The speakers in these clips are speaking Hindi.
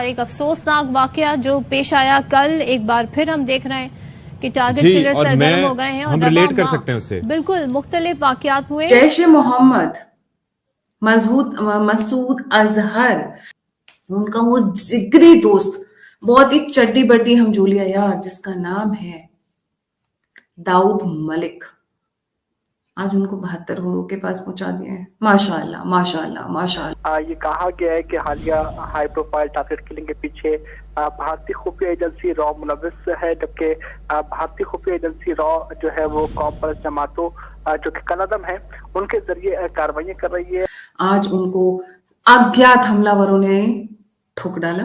एक अफसोसनाक वाकया जो पेश आया कल, एक बार फिर हम देख रहे हैं कि टारगेट किलर सरगर्म हो गए हैं और हम रिलेट कर सकते हैं उससे। बिल्कुल मुख्तलिफ वाकयात हुए। जैश ए मोहम्मद मसूद अजहर, उनका वो जिगरी दोस्त, बहुत ही चड्डी बड्डी हमजोलिया यार, जिसका नाम है दाऊद मलिक, आज उनको 72 करोड़ के पास पहुंचा दिया है। माशाअल्लाह माशाअल्लाह माशाअल्लाह। ये कहा गया है कि हालिया हाई प्रोफाइल टारगेट किलिंग के पीछे भारतीय खुफिया एजेंसी रॉ मुलविस है, जबकि भारतीय खुफिया एजेंसी रॉ जो है वो कौम परस्त जमातों जो कि कलअदम है उनके जरिए कार्रवाई कर रही है। आज उनको अज्ञात हमलावरों ने ठोक डाला,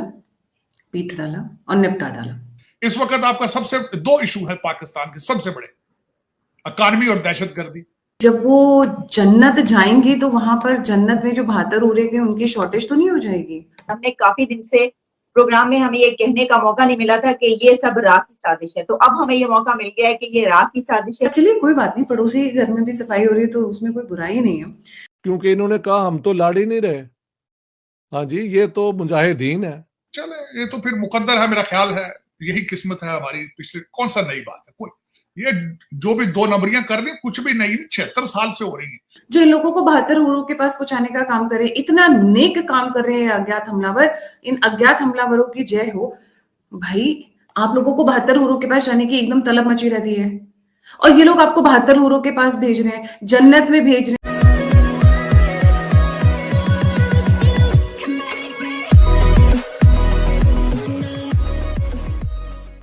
पीट डाला और निपटा डाला। इस वक्त आपका सबसे दो इशू है पाकिस्तान के सबसे बड़े, इकॉनमी और दहशतगर्दी। जब वो जन्नत जाएंगी तो वहां पर जन्नत में जो 72 उड़ेंगे उनकी शॉर्टेज तो नहीं हो जाएगी। हमने काफी दिन से प्रोग्राम में हमें ये कहने का मौका नहीं मिला था कि ये सब राह की साजिश है, तो अब हमें ये मौका मिल गया है कि ये राह की साजिश है। चलिए कोई बात नहीं, पड़ोसी के घर में भी सफाई हो रही है तो उसमें कोई बुराई नहीं है, क्योंकि इन्होंने कहा हम तो लड़ ही नहीं रहे। हाँ जी, ये तो मुजाहिदीन है। चले, ये तो फिर मुकद्दर है, मेरा ख्याल है यही किस्मत है हमारी। पिछले कौन सा नई बात है, कोई ये जो भी दो नंबरियां कर रही कुछ भी नहीं, 76 साल से हो रही है। जो इन लोगों को 72 उरों के पास पहुंचाने का काम करे, इतना नेक काम कर रहे हैं अज्ञात हमलावर, इन अज्ञात हमलावरों की जय हो। भाई आप लोगों को 72 उरों के पास जाने की एकदम तलब मची रहती है और ये लोग आपको 72 उरों के पास भेज रहे हैं, जन्नत में भेज रहे हैं।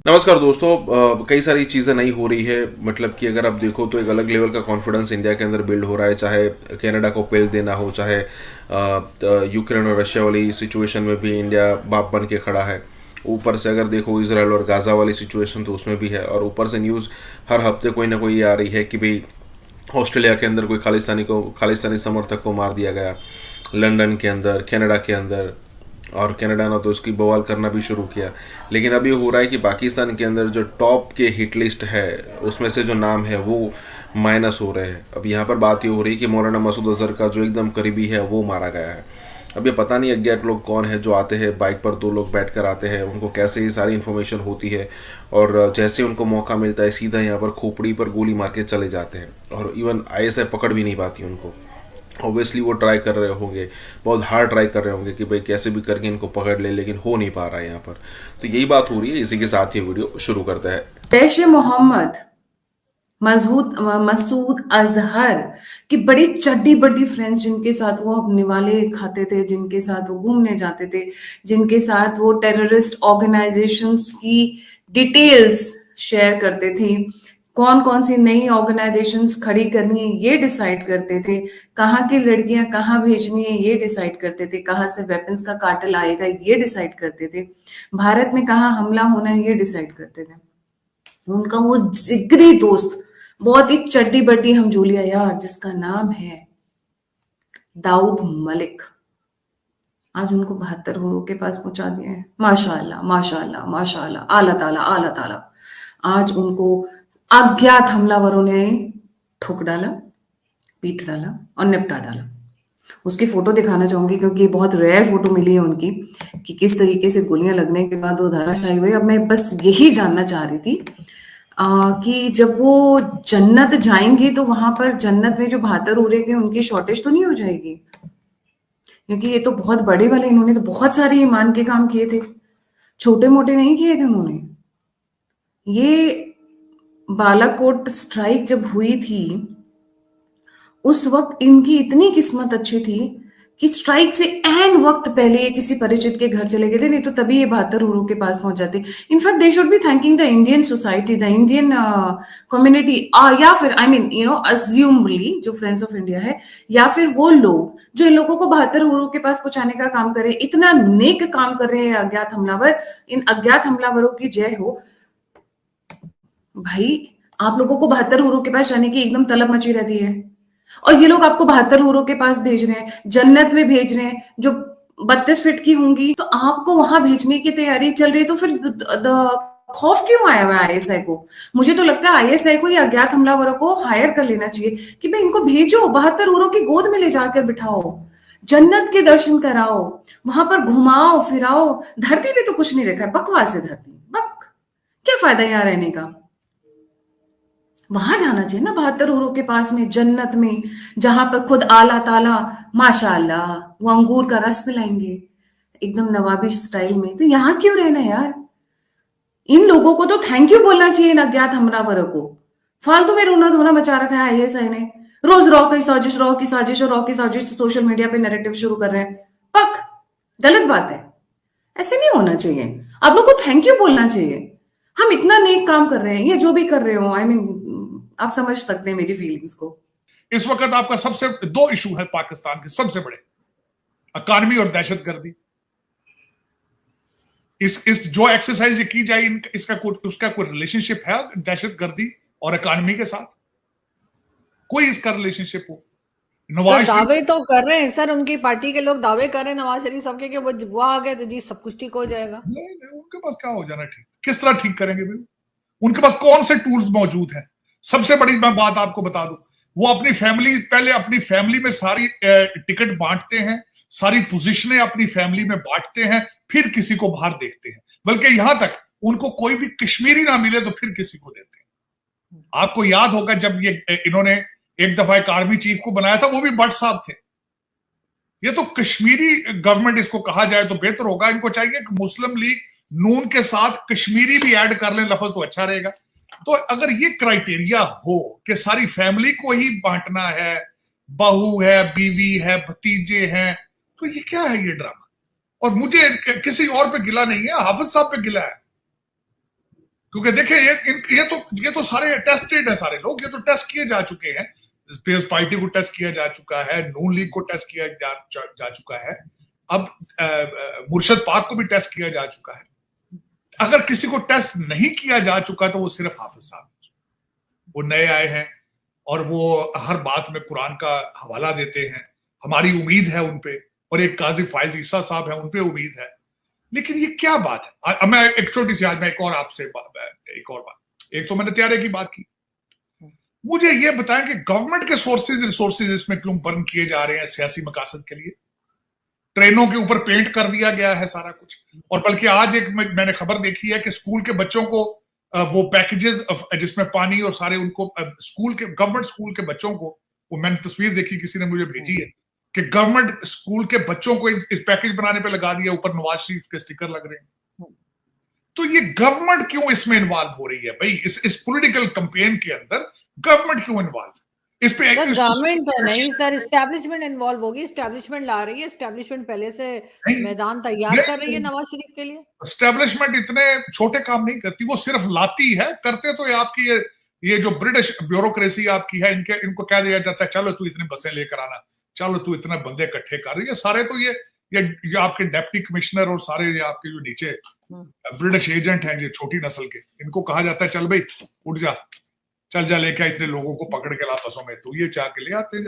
नमस्कार दोस्तों, कई सारी चीज़ें नई हो रही है। मतलब कि अगर आप देखो तो एक अलग लेवल का कॉन्फिडेंस इंडिया के अंदर बिल्ड हो रहा है, चाहे कनाडा को पेल देना हो, चाहे यूक्रेन और रशिया वाली सिचुएशन में भी इंडिया बाप बन के खड़ा है। ऊपर से अगर देखो इसराइल और गाज़ा वाली सिचुएशन तो उसमें भी है, और ऊपर से न्यूज़ हर हफ्ते कोई ना कोई ये आ रही है कि भाई ऑस्ट्रेलिया के अंदर कोई खालिस्तानी समर्थक को मार दिया गया, लंदन के अंदर, कनाडा के अंदर, और कनाडा ने तो उसकी बवाल करना भी शुरू किया। लेकिन अब ये हो रहा है कि पाकिस्तान के अंदर जो टॉप के हिट लिस्ट है उसमें से जो नाम है वो माइनस हो रहे हैं। अब यहाँ पर बात ये हो रही है कि मौलाना मसूद अजहर का जो एकदम करीबी है वो मारा गया है। अब ये पता नहीं अज्ञात लोग कौन है जो आते हैं, बाइक पर दो लोग बैठ कर आते हैं, उनको कैसे ये सारी इन्फॉर्मेशन होती है और जैसे उनको मौका मिलता है सीधा यहाँ पर खोपड़ी पर गोली मार के चले जाते हैं, और इवन ISI पकड़ भी नहीं पाती उनको। ऑब्वियसली वो ट्राई कर रहे होंगे, बहुत हार्ड ट्राई कर रहे होंगे कि भाई कैसे भी करके इनको पकड़ ले, लेकिन हो नहीं पा रहा है यहाँ पर। तो यही बात हो रही है। इसी के साथ ये वीडियो शुरू करता है। जैश ए मोहम्मद मसूद अजहर की बड़ी चड्डी बड्डी फ्रेंड्स, जिनके साथ वो अपने वाले खाते थे, जिनके साथ वो घूमने जाते थे, जिनके साथ वो टेररिस्ट ऑर्गेनाइजेशंस की डिटेल्स शेयर करते थे, कौन कौन सी नई ऑर्गेनाइजेशंस खड़ी करनी है ये डिसाइड करते थे, कहाँ की लड़कियां कहाँ भेजनी है ये डिसाइड करते थे, कहाँ से वेपन्स का कार्टेल आएगा ये डिसाइड करते थे, भारत में कहाँ हमला होना है ये डिसाइड करते थे। उनका वो जिगरी दोस्त, बहुत ही चड्डी बड्डी हमजोलिया यार, जिसका नाम है दाऊद मलिक, आज उनको 72 करोड़ के पास पहुंचा दिया है। माशाअल्लाह माशाअल्लाह माशाअल्लाह, आला ताला। आज उनको अज्ञात हमलावरों ने ठोक डाला, पीट डाला और निपटा डाला। उसकी फोटो दिखाना चाहूंगी क्योंकि बहुत रेयर फोटो मिली है उनकी कि किस तरीके से गोलियां लगने के बाद वो धाराशायी हुए। अब मैं बस यही जानना चाह रही थी कि जब वो जन्नत जाएंगी तो वहां पर जन्नत में जो 72 उड़ेंगे उनकी शॉर्टेज तो नहीं हो जाएगी, क्योंकि ये तो बहुत बड़े वाले, इन्होंने तो बहुत सारे ईमान के काम किए थे, छोटे मोटे नहीं किए थे उन्होंने। ये बालाकोट स्ट्राइक जब हुई थी उस वक्त इनकी इतनी किस्मत अच्छी थी कि स्ट्राइक से एन वक्त पहले ये किसी परिचित के घर चले गए थे, नहीं तो तभी ये 72 उरों के पास पहुंच जाते। In fact they should be thanking the Indian society, the Indian community, या फिर अज्यूमली जो फ्रेंड्स ऑफ इंडिया है, या फिर वो लोग जो इन लोगों को 72 उरों के पास पहुंचाने का काम करे, इतना नेक काम कर रहे हैं अज्ञात हमलावर, इन अज्ञात हमलावरों की जय हो। भाई आप लोगों को 72 उरों के पास जाने की एकदम तलब मची रहती है और ये लोग आपको 72 उरों के पास भेज रहे हैं, जन्नत में भेज रहे हैं जो 32 फीट की होंगी, तो आपको वहां भेजने की तैयारी चल रही है। तो फिर खौफ क्यों आया हुआ है ISI को? मुझे तो लगता है ISI को या अज्ञात हमलावरों को हायर कर लेना चाहिए कि भाई इनको भेजो, 72 उरों की गोद में ले जाकर बिठाओ, जन्नत के दर्शन कराओ, वहां पर घुमाओ फिराओ। धरती पे तो कुछ नहीं रखा है, बकवास है धरती, बक। क्या फायदा यहाँ रहने का? वहां जाना चाहिए ना 72 हूरों के पास में, जन्नत में, जहां पर खुद आला ताला माशाअल्लाह वो अंगूर का रस पिलाएंगे एकदम नवाबी स्टाइल में। तो यहाँ क्यों रहना यार? इन लोगों को तो थैंक यू बोलना चाहिए इन अज्ञात हमलावरों को। फालतू में रोना धोना मचा रखा है आईएसआई ने। रोज रॉ की साजिश, रॉ की साजिश और रॉ की साजिश सोशल मीडिया पे नैरेटिव शुरू कर रहे हैं। पक, गलत बात है, ऐसे नहीं होना चाहिए। आप लोग को थैंक यू बोलना चाहिए। हम इतना नेक काम कर रहे हैं, ये जो भी कर रहे हो, आई मीन आप समझ सकते हैं मेरी फीलिंग्स को। इस वक्त आपका सबसे दो इशू है पाकिस्तान के सबसे बड़े, इकॉनमी और दहशतगर्दी। इस जो एक्सरसाइज ये की जाए, उसका कोई रिलेशनशिप है दहशतगर्दी और इकॉनमी के साथ? कोई इसका रिलेशनशिप हो? नवाज दावे तो कर रहे हैं सर, उनकी पार्टी के लोग दावे कर रहे हैं नवाज शरीफ साहब के कि वो आ गए तो जी सब कुछ ठीक हो जाएगा। नहीं, उनके पास क्या हो जाना ठीक? किस तरह ठीक करेंगे भाई? उनके पास कौन से टूल्स मौजूद हैं? सबसे बड़ी मैं बात आपको बता दूं, वो पहले अपनी फैमिली में सारी टिकट बांटते हैं, सारी पोजीशनें अपनी फैमिली में बांटते हैं, फिर किसी को बाहर देखते हैं। बल्कि यहां तक उनको कोई भी कश्मीरी ना मिले तो फिर किसी को देते हैं। आपको याद होगा जब इन्होंने एक दफा एक आर्मी चीफ को बनाया था, वो भी भट्ट साहब थे। ये तो कश्मीरी गवर्नमेंट इसको कहा जाए तो बेहतर होगा। इनको चाहिए कि मुस्लिम लीग नून के साथ कश्मीरी भी ऐड कर लें, लफ्ज तो अच्छा रहेगा। तो अगर ये क्राइटेरिया हो कि सारी फैमिली को ही बांटना है, बहू है, बीवी है, भतीजे हैं, तो ये क्या है ये ड्रामा? और मुझे किसी और पे गिला नहीं है, हाफिज साहब पे गिला है। क्योंकि देखिए ये तो सारे टेस्टेड है, सारे लोग, ये तो टेस्ट किए जा चुके हैं। पीपल्स पार्टी को टेस्ट किया जा चुका है, नून लीग को टेस्ट किया जा चुका है, अब मुर्शद पाक को भी टेस्ट किया जा चुका है। अगर किसी को टेस्ट नहीं किया जा चुका तो वो सिर्फ हाफिज साहब, वो नए आए हैं और वो हर बात में कुरान का हवाला देते हैं। हमारी उम्मीद है उन पे, और एक काजी फायज ईसा साहब है, उन पे उम्मीद है। लेकिन ये क्या बात है? मैं एक छोटी सी, आज मैं एक और बात, एक तो मैंने त्यारे की बात की। मुझे ये बताएं कि गवर्नमेंट के रिसोर्सेज इसमें क्यों बर्न किए जा रहे हैं सियासी मकासद के लिए? ट्रेनों के ऊपर पेंट कर दिया गया है सारा कुछ। और बल्कि आज मैंने खबर देखी है कि स्कूल के बच्चों को वो पैकेजेस जिसमें पानी और सारे उनको गवर्नमेंट स्कूल के बच्चों को, वो मैंने तस्वीर देखी, किसी ने मुझे भेजी है कि गवर्नमेंट स्कूल के बच्चों को इस पैकेज बनाने पे लगा दिया, ऊपर नवाज शरीफ के स्टिकर लग रहे हैं। तो ये गवर्नमेंट क्यों इसमें इन्वॉल्व हो रही है भाई? इस पॉलिटिकल कैंपेन के अंदर गवर्नमेंट क्यों इन्वॉल्व? इस पे गवर्नमेंट तो नहीं सर, एस्टैब्लिशमेंट इन्वॉल्व होगी। एस्टैब्लिशमेंट ला रही है, एस्टैब्लिशमेंट पहले से मैदान तैयार कर रही है नवाज शरीफ के लिए। एस्टैब्लिशमेंट इतने छोटे काम नहीं करती, वो सिर्फ लाती है। करते तो आपकी ये जो ब्रिटिश ब्यूरोक्रेसी आपकी है, इनको कह दिया जाता है चलो तू इतनी बसें लेकर आना, चलो तू इतने बंदे इकट्ठे कर। ये सारे तो ये आपके डिप्टी कमिश्नर और सारे ये आपके जो नीचे ब्रिटिश एजेंट हैं, ये छोटी नस्ल के, इनको कहा जाता है चल भाई उठ जा, चल जा लेके इतने लोगों को पकड़ के ला बसों में, तो ये चाह के ले आते हैं।